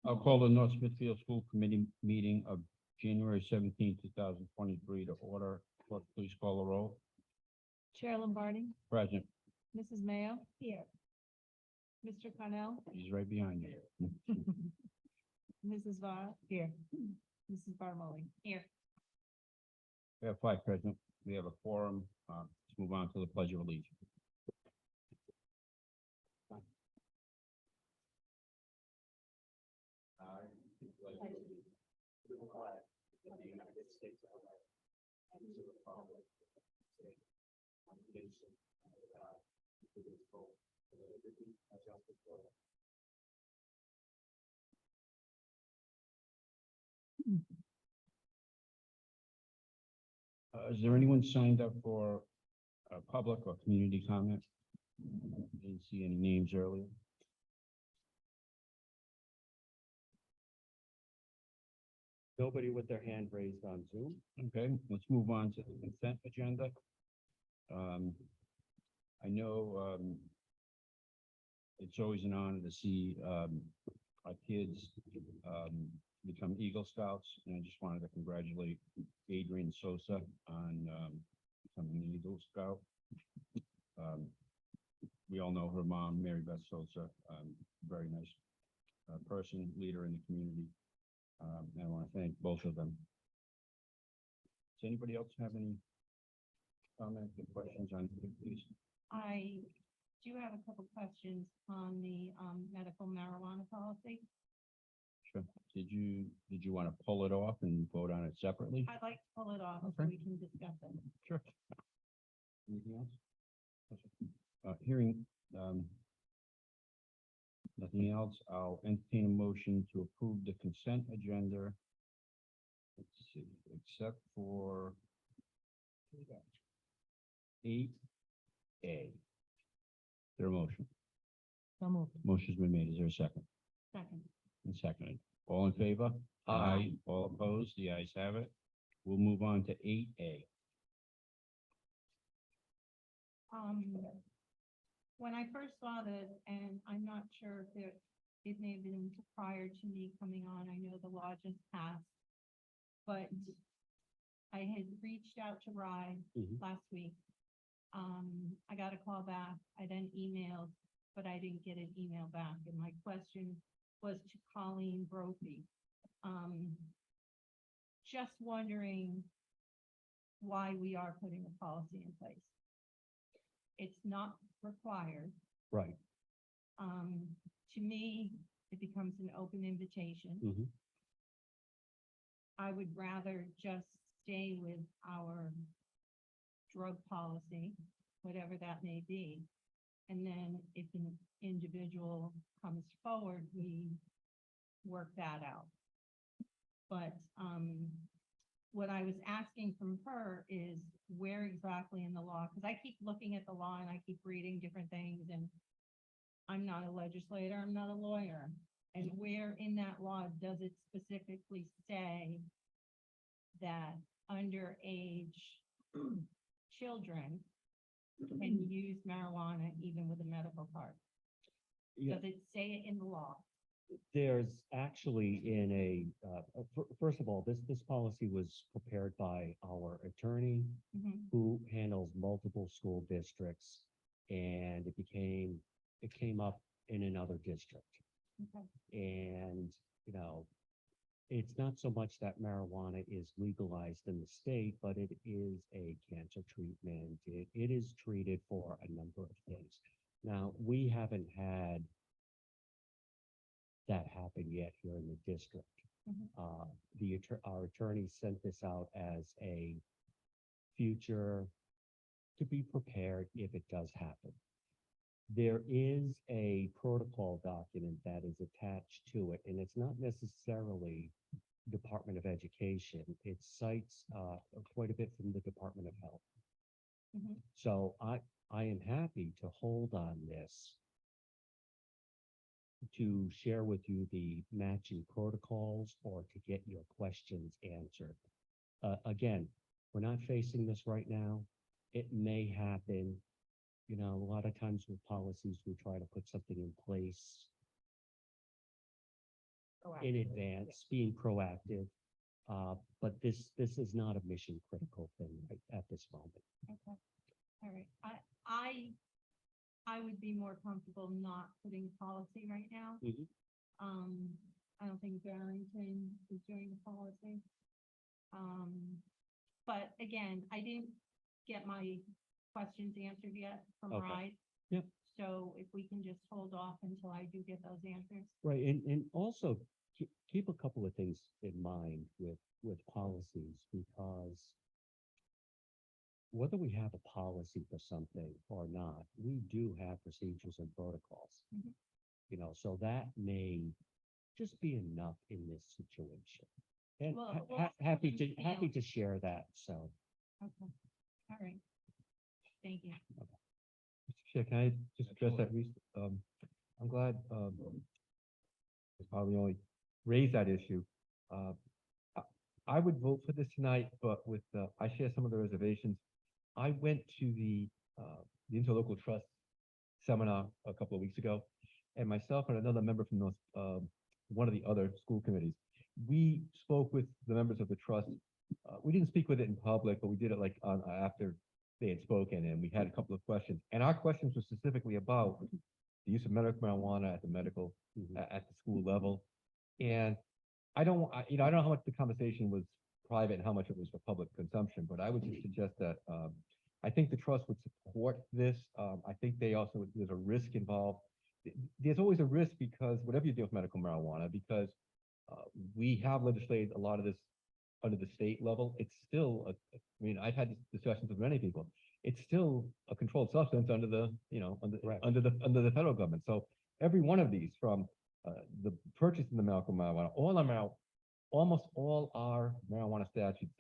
I'll call the North Smithfield School Committee meeting of January 17, 2023 to order. Clerk, please call the roll. Chair Lombardi, Present. Mrs. Mayo. Here. Mr. Connell, He's right behind you. Mrs. Vara. Here. Mrs. Barmoli. Here. We have 5 present. We have a quorum. Let's move on to the Pledge of Allegiance. Is there anyone signed up for public or community comment? Didn't see any names earlier. Nobody with their hand raised on Zoom. Okay, let's move on to the consent agenda. I know it's always an honor to see our kids become Eagle Scouts, and I just wanted to congratulate Adrian Sosa on becoming an Eagle Scout. We all know her mom, Mary Beth Sosa, very nice person, leader in the community. And I want to thank both of them. Does anybody else have any comments or questions on these? I do have a couple questions on the medical marijuana policy. Sure. Did you want to pull it off and vote on it separately? I'd like to pull it off so Okay. we can discuss it. Sure. Anything else? Hearing nothing else, I'll entertain a motion to approve the consent agenda. Let's see, except for 8A. There a motion? So moved. Motion's been made. Is there a second? Second. And seconded. All in favor? Aye. All opposed? The ayes have it. We'll move on to 8A. When I first saw this, and I'm not sure if it may have been prior to me coming on, I know the law just passed, but I had reached out to Rye Mhm. last week. I got a call back, I then emailed, but I didn't get an email back, and my question was to Colleen Brophy. Just wondering why we are putting a policy in place. It's not required. Right. To me, it becomes an open invitation. Mhm. I would rather just stay with our drug policy, whatever that may be. And then if an individual comes forward, we work that out. But, what I was asking from her is where exactly in the law, because I keep looking at the law and I keep reading different things, and I'm not a legislator, I'm not a lawyer. And where in that law does it specifically say that underage children can use marijuana even with a medical card? Yeah, Does it say it in the law? there's actually in first of all, this policy was prepared by our attorney Mhm. who handles multiple school districts, and it came up in another district. Okay. And, it's not so much that marijuana is legalized in the state, but it is a cancer treatment. It is treated for a number of things. Now, we haven't had that happen yet here in the district. Mhm. Our attorney sent this out as a future to be prepared if it does happen. There is a protocol document that is attached to it, and it's not necessarily Department of Education. It cites quite a bit from the Department of Health. Mhm. So I am happy to hold on this to share with you the matching protocols or to get your questions answered. Again, we're not facing this right now. It may happen. A lot of times with policies, we try to put something in place in Proactive. advance, being proactive. But this is not a mission critical thing at this moment. Okay, all right. I would be more comfortable not putting policy right now. Mhm. I don't think Barrington is doing the policy. But again, I didn't get my questions answered yet from Okay. RIDE. Yep. So if we can just hold off until I do get those answers. Right, and also keep a couple of things in mind with policies, because whether we have a policy for something or not, we do have procedures and protocols. Mhm. You know, so that may just be enough in this situation. And Well, happy to share that, so. Okay, all right. Thank you. Mr. Chair, can I just address that? I'm glad, it's probably only raised that issue. I would vote for this tonight, but I share some of the reservations. I went to the interlocal trust seminar a couple of weeks ago, and myself and another member from one of the other school committees, we spoke with the members of the trust. We didn't speak with it in public, but we did it like after they had spoken, and we had a couple of questions. And our questions were specifically about the use of medical marijuana at the medical, at the school level. And I don't know how much the conversation was private and how much it was for public consumption, but I would just suggest that, I think the trust would support this. I think there's a risk involved. There's always a risk because whatever you do with medical marijuana, because we have legislated a lot of this under the state level. It's still, I mean, I've had discussions with many people. It's still a controlled substance under the, Correct. under the federal government. So every one of these, from the purchase of the medical marijuana, almost all our marijuana statutes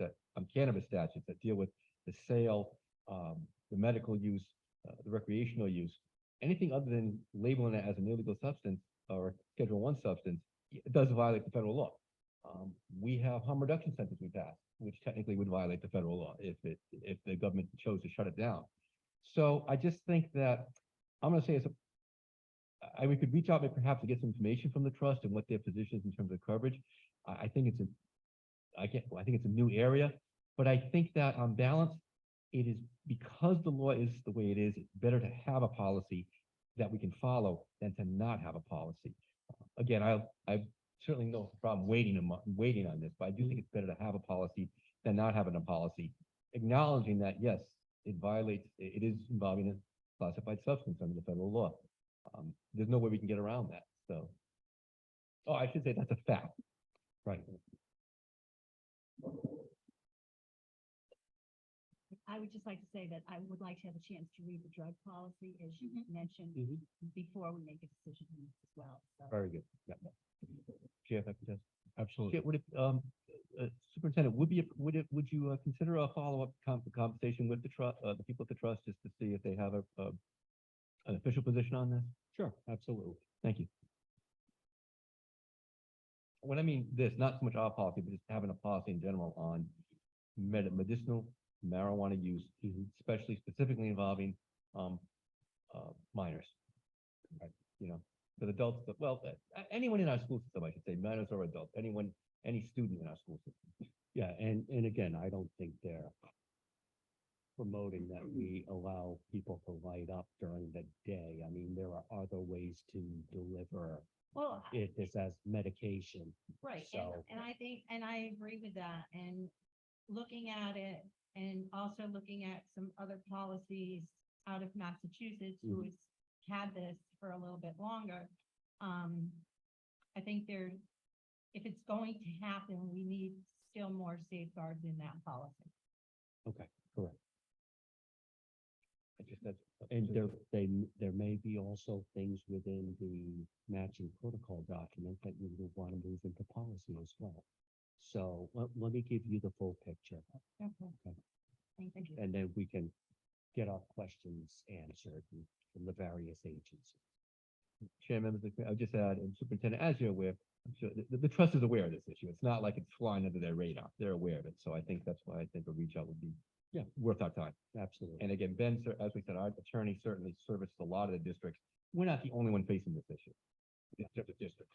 cannabis statutes that deal with the sale, the medical use, the recreational use, anything other than labeling it as an illegal substance or Schedule I substance, it does violate the federal law. We have harm reduction centers we pass, which technically would violate the federal law if the government chose to shut it down. So I just think that I'm going to say we could reach out and perhaps to get some information from the trust and what their positions in terms of coverage. I think it's a new area, but I think that on balance, it is because the law is the way it is, it's better to have a policy that we can follow than to not have a policy. Again, I certainly no problem waiting on this, but I do think it's better to have a policy than not having a policy, acknowledging that, yes, it is involving a classified substance under the federal law. There's no way we can get around that, so. Oh, I should say that's a fact. Right. I would just like to say that I would like to have a chance to read the drug policy, as you mentioned, Mhm. before we make a decision on this as well. So Very good. Yeah. Chair, if I could just. Absolutely. Would it, Superintendent, would you consider a follow-up conversation with the people at the trust, just to see if they have an official position on this? Sure, absolutely. Thank you. When I mean this, not so much our policy, but just having a policy in general on medicinal marijuana use, especially specifically involving minors. Right. But adults, anyone in our school system, I should say, minors or adults, any student in our school system. Yeah, and again, I don't think they're promoting that we allow people to light up during the day. I mean, there are other ways to deliver Well, this as medication. right, So- and I think, and I agree with that, and looking at it, and also looking at some other policies out of Massachusetts, who has had this for a little bit longer. I think if it's going to happen, we need still more safeguards in that policy. Okay, correct. I just, that's. And there may be also things within the matching protocol document that you would want to move into policy as well. So let me give you the full picture, Okay. Okay. Thank you. and then we can get our questions answered from the various agencies. Chair, members of the committee, I'll just add, and Superintendent, as you're aware, I'm sure the trust is aware of this issue. It's not like it's flying under their radar. They're aware of it. So I think that's why I think a reach out would be worth our time. Absolutely. And again, Ben, as we said, our attorney certainly services a lot of the districts. We're not the only one facing this issue. It's just a district.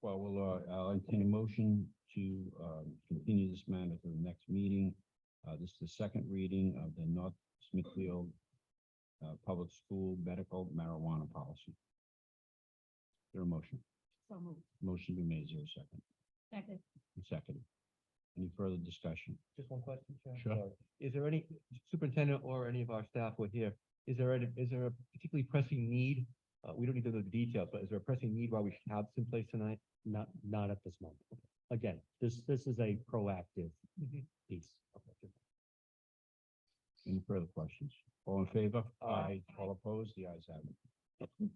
Well, I'll entertain a motion to, continue this matter to the next meeting. This is the second reading of the North Smithfield, Public School Medical Marijuana Policy. Is there a motion? So moved. Motion be made, is there a second? Second. Second. Any further discussion? Just one question, Chair. Sure. Sorry. Is there any superintendent or any of our staff were here? Is there a particularly pressing need? We don't need to know the details, but is there a pressing need why we should have this in place tonight? Not at this moment. Again, this is a proactive piece. Any further questions? All in favor? Aye. All opposed? The ayes have it.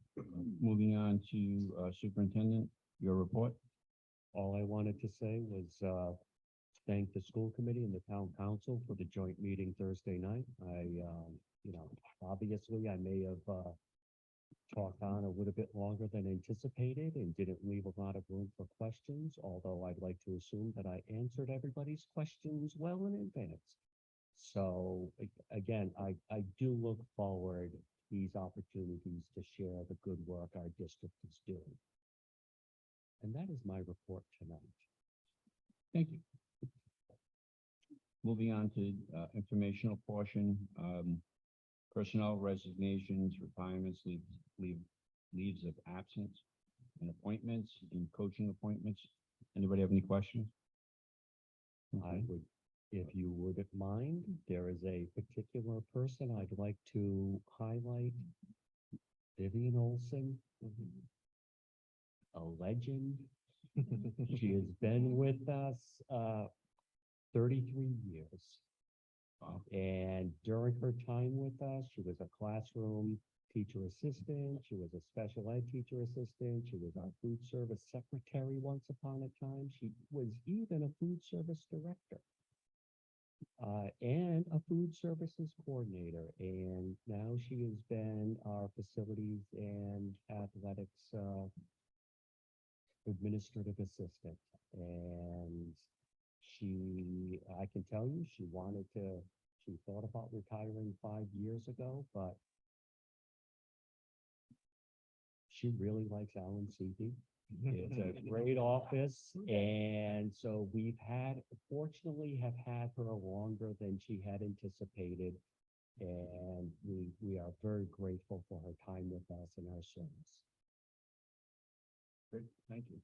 Moving on to Superintendent, your report. All I wanted to say was, thank the school committee and the town council for the joint meeting Thursday night. Obviously I may have, talked on a little bit longer than anticipated and didn't leave a lot of room for questions, although I'd like to assume that I answered everybody's questions well in advance. So again, I do look forward to these opportunities to share the good work our district is doing. And that is my report tonight. Thank you. Moving on to informational portion, personnel resignations, retirements, leaves of absence, and appointments and coaching appointments. Anybody have any questions? I would, if you wouldn't mind, there is a particular person I'd like to highlight. Vivian Olson, a legend. She has been with us 33 years. Wow. And during her time with us, she was a classroom teacher assistant, she was a special ed teacher assistant, she was our food service secretary once upon a time. She was even a food service director. And a food services coordinator, and now she has been our facilities and athletics administrative assistant. And I can tell you, she thought about retiring 5 years ago, but she really likes Allen CD. It's a great office, and so fortunately have had her longer than she had anticipated. And we are very grateful for her time with us and her service. Good, thank you.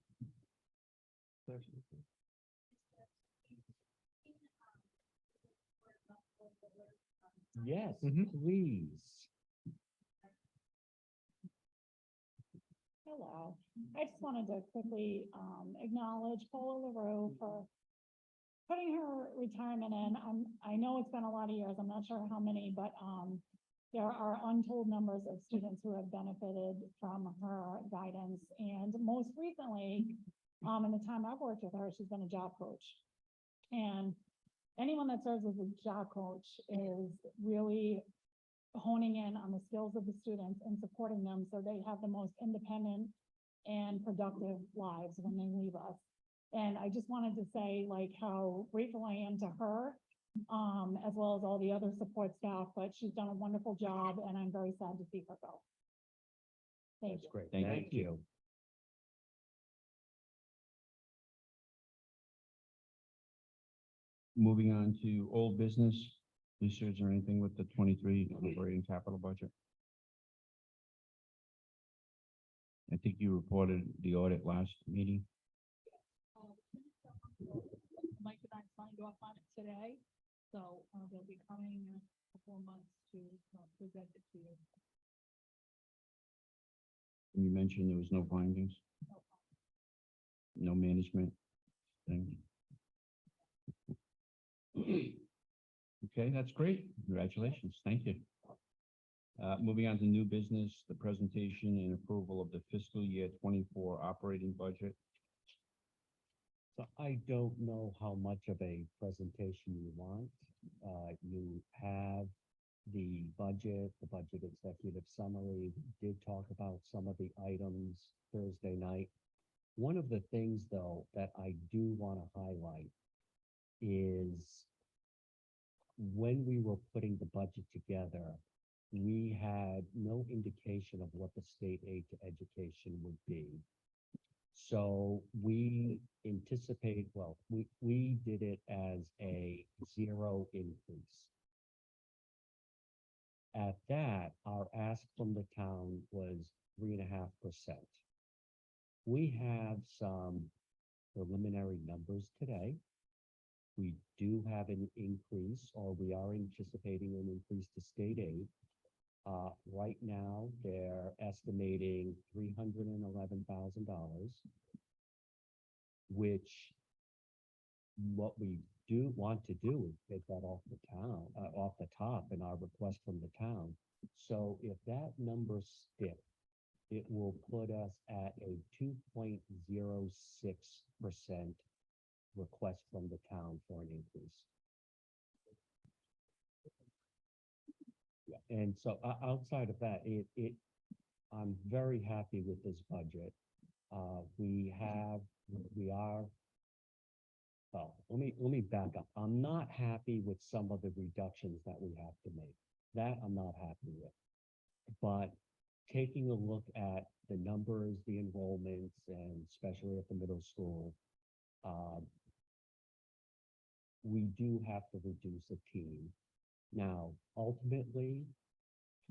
Yes, Mhm. please. Hello, I just wanted to quickly acknowledge Paula LaRue for putting her retirement in. I know it's been a lot of years, I'm not sure how many, but there are untold numbers of students who have benefited from her guidance. And most recently, in the time I've worked with her, she's been a job coach. And anyone that serves as a job coach is really honing in on the skills of the students and supporting them so they have the most independent and productive lives when they leave us. And I just wanted to say like how grateful I am to her, as well as all the other support staff, but she's done a wonderful job and I'm very sad to see her go. Thank That's you. great. Thank Thank you. Moving on to old business. Lisa, is there anything with the 23 operating capital budget? I think you reported the audit last meeting. Mike and I signed off on it today, so they'll be coming in a couple of months to present it to you. And you mentioned there was no findings, no management thing. Okay, that's great. Congratulations. Thank you. Moving on to new business, the presentation and approval of the fiscal year 24 operating budget. So I don't know how much of a presentation you want. You have the budget executive summary, did talk about some of the items Thursday night. One of the things though, that I do want to highlight is when we were putting the budget together, we had no indication of what the state aid to education would be. So we anticipate, well, we did it as a 0 increase. At that, our ask from the town was 3.5%. We have some preliminary numbers today. We do have an increase, or we are anticipating an increase to state aid. Right now, they're estimating $311,000, which what we do want to do is take that off the town, off the top in our request from the town. So if that number sticks, it will put us at a 2.06% request from the town for an increase. Yeah, and so outside of that, I'm very happy with this budget. We are, well, let me back up. I'm not happy with some of the reductions that we have to make. That I'm not happy with. But taking a look at the numbers, the enrollments, and especially at the middle school, we do have to reduce a team. Now, ultimately,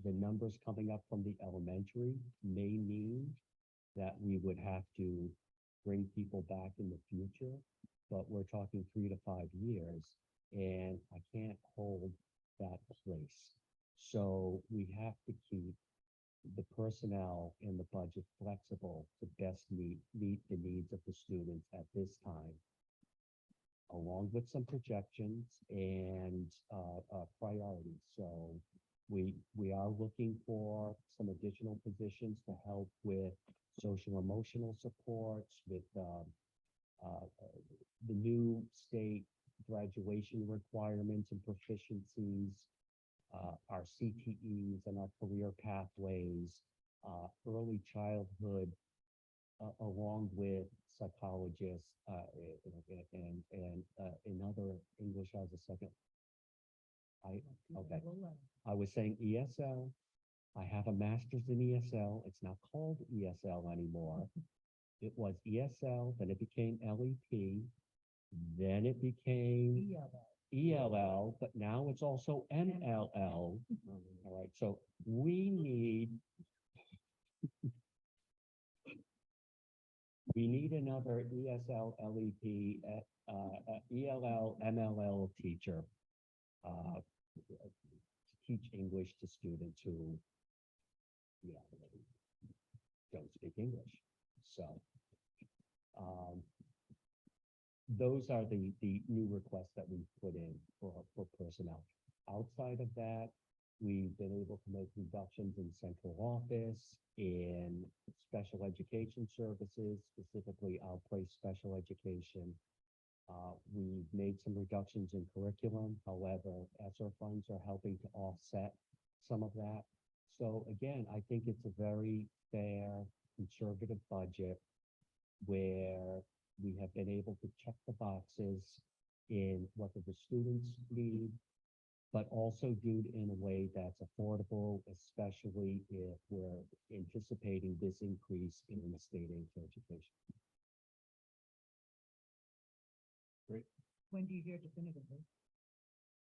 the numbers coming up from the elementary may mean that we would have to bring people back in the future, but we're talking 3 to 5 years, and I can't hold that place. So we have to keep the personnel and the budget flexible to best meet the needs of the students at this time, along with some projections and priorities. So we are looking for some additional positions to help with social emotional supports, with the new state graduation requirements and proficiencies, our CTEs and our career pathways, early childhood, along with psychologists, and another English as a second. Okay. I was saying ESL. I have a master's in ESL. It's not called ESL anymore. It was ESL, then it became LEP, then it became ELL, but now it's also NLL. All right, so we need another ESL, LEP, ELL, MLL teacher to teach English to students who, don't speak English. So those are the new requests that we put in for personnel. Outside of that, we've been able to make reductions in central office, in special education services, specifically outplaced special education. We've made some reductions in curriculum. However, ESSER funds are helping to offset some of that. So again, I think it's a very fair, conservative budget where we have been able to check the boxes in what the students need, but also do it in a way that's affordable, especially if we're anticipating this increase in the state aid to education. When do you hear definitively?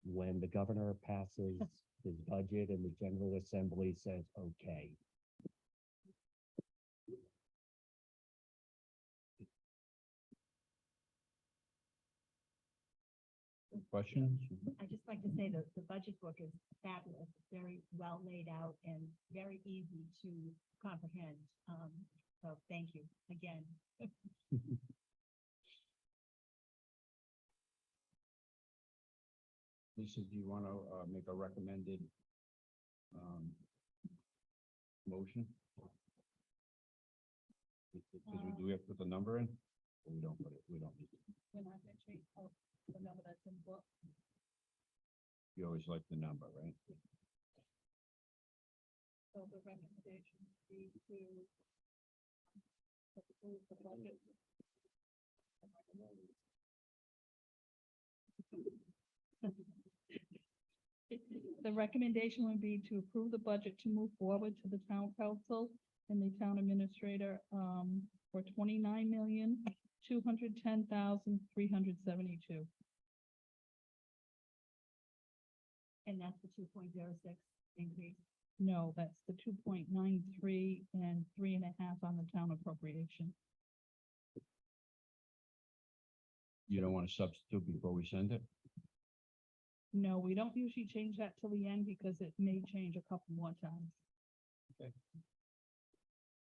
When the governor passes his budget and the General Assembly says, okay. Questions? I just like to say that the budget book is fabulous, very well laid out and very easy to comprehend. So thank you again. Lisa, do you want to make a recommended motion? Because we do have to put the number in, or we don't put it, we don't need it. We're not gonna change the number that's in the book. You always like the number, right? So the recommendation would be to approve the budget. The recommendation would be to approve the budget to move forward to the town council and the town administrator, for 29,210,372. And that's the 2.06 increase. No, that's the 2.93 and 3.5 on the town appropriation. You don't want to substitute before we send it? No, we don't usually change that till the end because it may change a couple more times.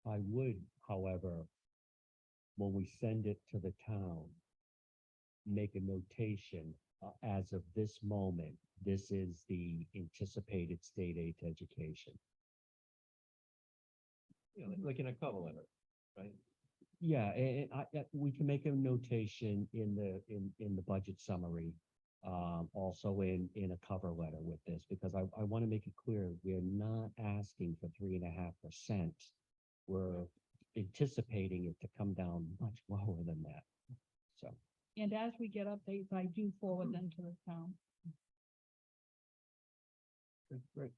I would, however, when we send it to the town, make a notation, as of this moment, this is the anticipated state aid to education. You know, like in a cover letter, right? Yeah, and we can make a notation in the budget summary, also in a cover letter with this, because I want to make it clear, we're not asking for 3.5%. We're anticipating it to come down much lower than that. So, And as we get updates, I do forward them to the town. Okay, great.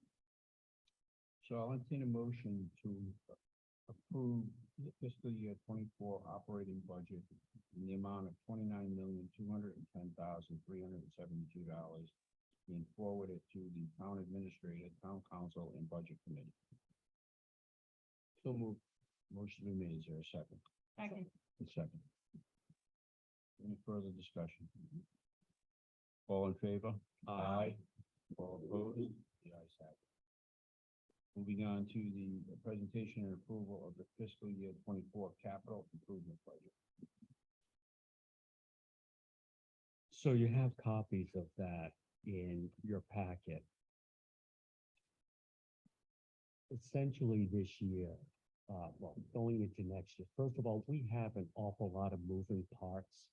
So I'll entertain a motion to approve the fiscal year 24 operating budget in the amount of $29,210,372 and forward it to the town administrator, town council, and budget committee. So move. Motion been made. Is there a second? Second. A second. Any further discussion? All in favor? Aye. All opposed? The ayes have it. Moving on to the presentation and approval of the fiscal year 24 capital improvement budget. so you have copies of that in your packet. Essentially this year, well, going into next year, first of all, we have an awful lot of moving parts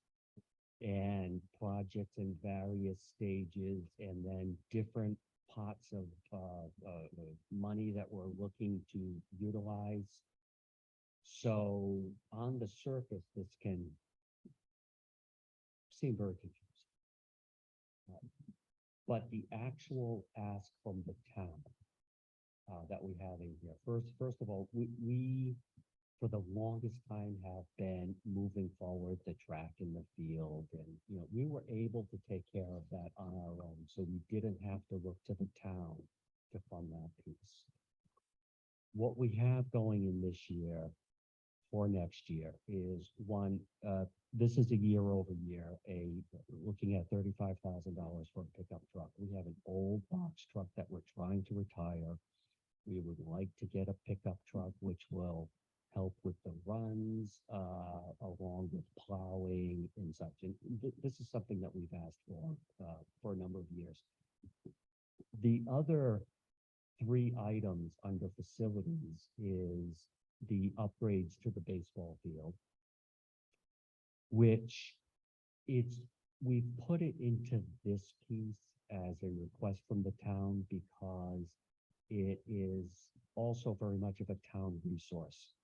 and projects in various stages, and then different pots of money that we're looking to utilize. So on the surface, this can seem very confusing. But the actual ask from the town that we have in here, first of all, we for the longest time have been moving forward the track in the field, and we were able to take care of that on our own, so we didn't have to look to the town to fund that piece. What we have going in this year for next year is one, this is a year over year, looking at $35,000 for a pickup truck. We have an old box truck that we're trying to retire. We would like to get a pickup truck, which will help with the runs, along with plowing and such. And this is something that we've asked for a number of years. The other three items under facilities is the upgrades to the baseball field, which we've put it into this piece as a request from the town because it is also very much of a town resource.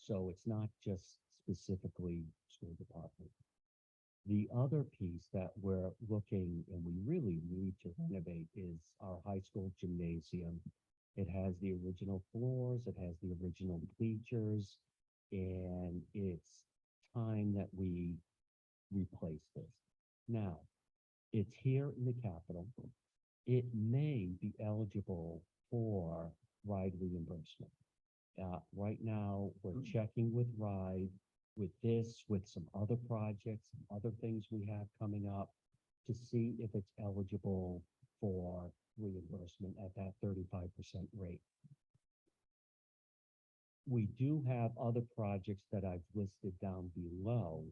So it's not just specifically school department. The other piece that we're looking and we really need to renovate is our high school gymnasium. It has the original floors, it has the original bleachers, and it's time that we replace this. Now, it's here in the capital. It may be eligible for ride reimbursement. Right now, we're checking with RIDE, with this, with some other projects, some other things we have coming up to see if it's eligible for reimbursement at that 35% rate. We do have other projects that I've listed down below,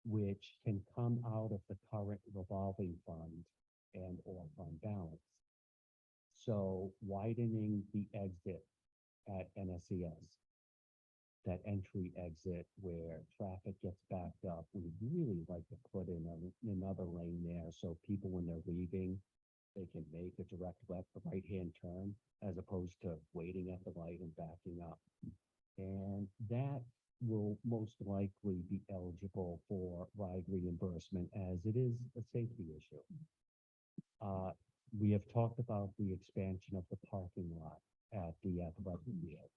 which can come out of the current revolving fund and or fund balance. So widening the exit at NSES, that entry exit where traffic gets backed up, we'd really like to put in another lane there so people, when they're leaving, they can make a direct left or right-hand turn as opposed to waiting at the light and backing up. And that will most likely be eligible for ride reimbursement as it is a safety issue. we have talked about the expansion of the parking lot at the athletic field.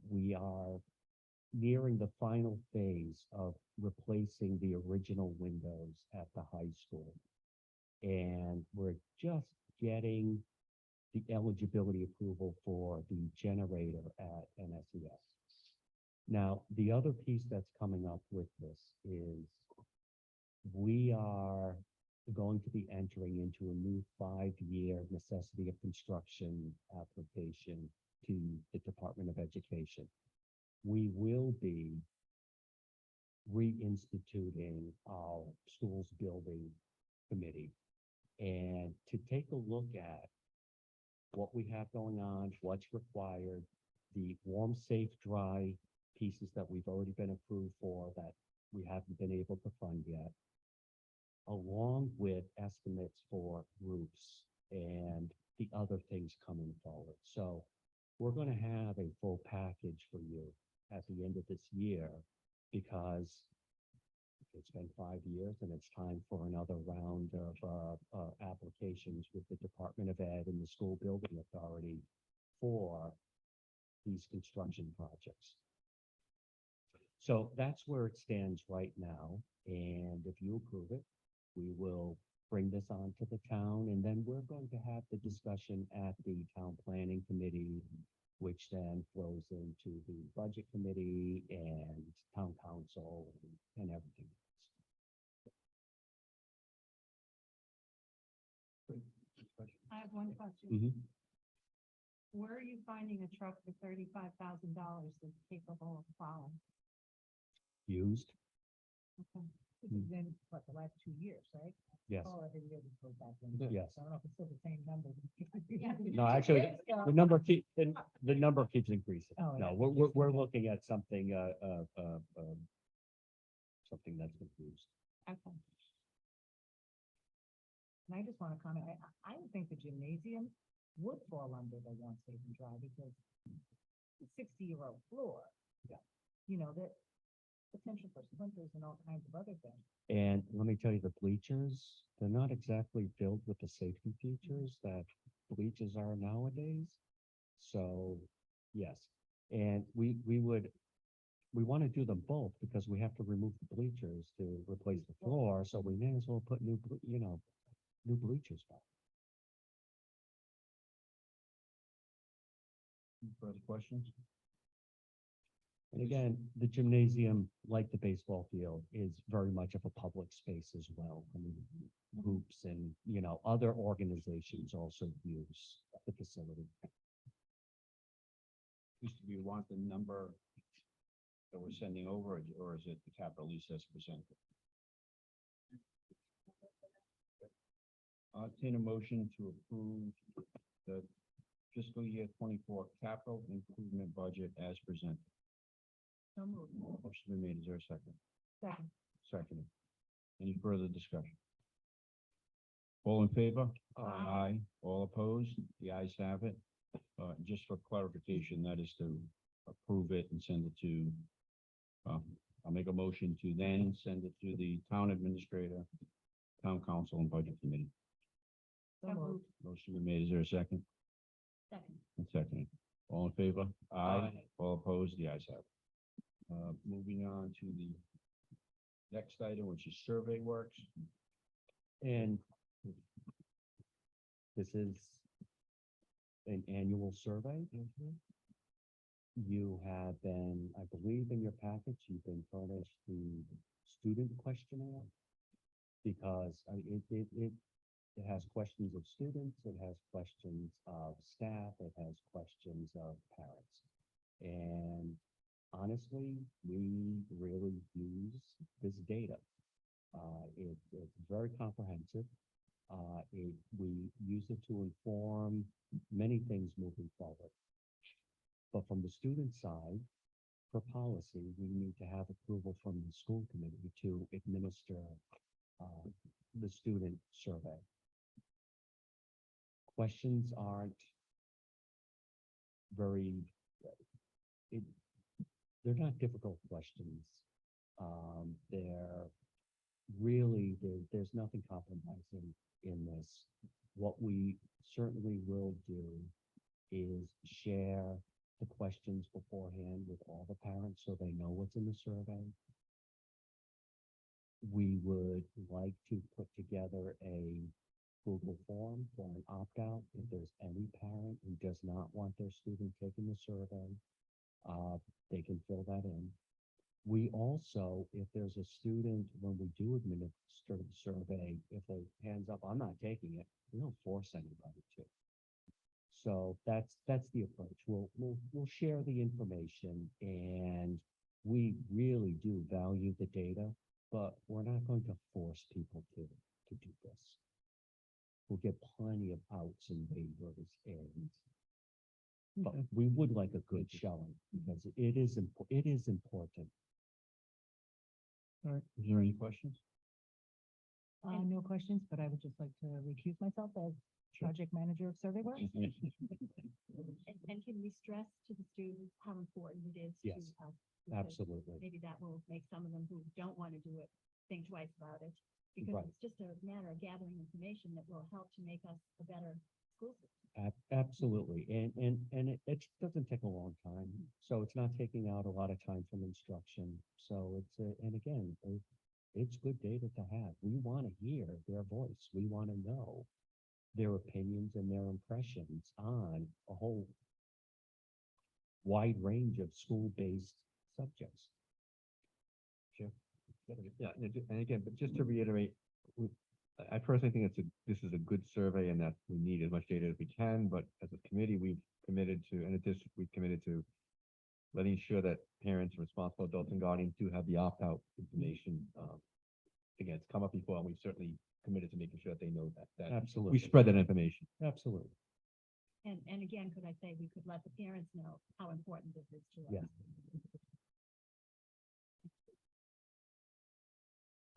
We are nearing the final phase of replacing the original windows at the high school. And we're just getting the eligibility approval for the generator at NSES. Now, the other piece that's coming up with this is we are going to be entering into a new 5-year necessity of construction application to the Department of Education. We will be reinstituting our schools building committee and to take a look at what we have going on, what's required, the warm, safe, dry pieces that we've already been approved for that we haven't been able to fund yet, along with estimates for roofs and the other things coming forward. So we're going to have a full package for you at the end of this year because it's been 5 years and it's time for another round of applications with the Department of Ed and the School Building Authority for these construction projects. So that's where it stands right now. And if you approve it, we will bring this on to the town, and then we're going to have the discussion at the town planning committee, which then flows into the budget committee and town council and everything else. I have one question. Mhm. Where are you finding a truck for $35,000 that's capable of plowing? Used? Okay. This has been, what, the last 2 years, right? Yes. Oh, every year we go back in. Yes. I don't know if it's still the same number. No, actually, the number the number keeps increasing. Oh, No, yeah. we're looking at something, something that's confused. Okay. And I just want to comment, I would think the gymnasium would fall under the warm, safe and dry because it's 60-year-old floor. Yeah. You know, that potential for splinters and all kinds of other things. And let me tell you, the bleachers, they're not exactly built with the safety features that bleachers are nowadays. So, yes, and we want to do them both because we have to remove the bleachers to replace the floor, so we may as well put new bleachers back. Any further questions? And again, the gymnasium, like the baseball field, is very much of a public space as well. I mean, groups and, other organizations also use the facility. Do you want the number that we're sending over, or is it the capital lease as presented? I'll entertain a motion to approve the fiscal year 24 capital improvement budget as presented. So moved. Motion been made. Is there a second? Second. Second. Any further discussion? All in favor? Aye. All opposed? The ayes have it. Just for clarification, that is to approve it and send it to, I'll make a motion to then send it to the town administrator, town council, and budget committee. So moved. Motion been made. Is there a second? Second. Second. All in favor? Aye. All opposed? The ayes have it. Moving on to the next item, which is survey works. And this is an annual survey. You have been, I believe in your package, you've been furnished the student questionnaire. Because it has questions of students, it has questions of staff, it has questions of parents. And honestly, we really use this data. It's very comprehensive. We use it to inform many things moving forward. But from the student side, for policy, we need to have approval from the school committee to administer the student survey. Questions aren't very, they're not difficult questions. They're really, there's nothing compromising in this. What we certainly will do is share the questions beforehand with all the parents so they know what's in the survey. We would like to put together a Google form for an opt-out if there's any parent who does not want their student taking the survey. They can fill that in. We also, if there's a student, when we do administer the survey, if they hands up, I'm not taking it, we don't force anybody to. So that's the approach. We'll share the information, and we really do value the data, but we're not going to force people to do this. We'll get plenty of outs and waivers, and but we would like a good showing because it is important. All right, is there any questions? No questions, but I would just like to recuse myself as project manager of survey work. And can we stress to the students how important it is to Yes, us? Because Absolutely. maybe that will make some of them who don't want to do it think twice about it. Because Right. it's just a matter of gathering information that will help to make us a better school system. Absolutely. And it doesn't take a long time. So it's not taking out a lot of time from instruction. So and again, it's good data to have. We want to hear their voice. We want to know their opinions and their impressions on a whole wide range of school-based subjects. Yeah, and again, but just to reiterate, I personally think this is a good survey and that we need as much data as we can, but as a committee, we've committed to, and a district, we've committed to letting sure that parents, responsible adults and guardians do have the opt-out information. Again, it's come up before, and we've certainly committed to making sure that they know that we Absolutely. spread that information. Absolutely. And again, could I say, we could let the parents know how important this is to us. Yes.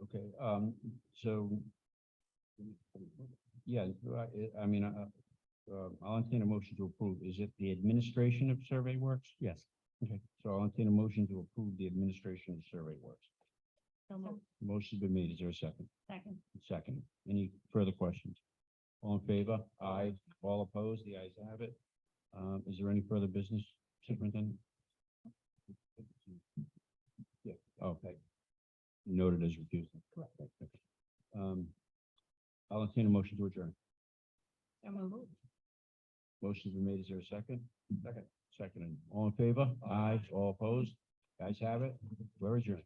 Okay, so, yeah, I mean, I'll entertain a motion to approve. Is it the administration of survey works? Yes. Okay, so I'll entertain a motion to approve the administration of survey works. So moved. Motion's been made. Is there a second? Second. Second. Any further questions? All in favor? Aye. All opposed? The ayes have it. Is there any further business, Superintendent? Yeah, okay. Noted as refusal. Correct. I'll entertain a motion to adjourn. So moved. Motion's been made. Is there a second? Second. Second. All in favor? Aye. All opposed? Guys have it. We're adjourned.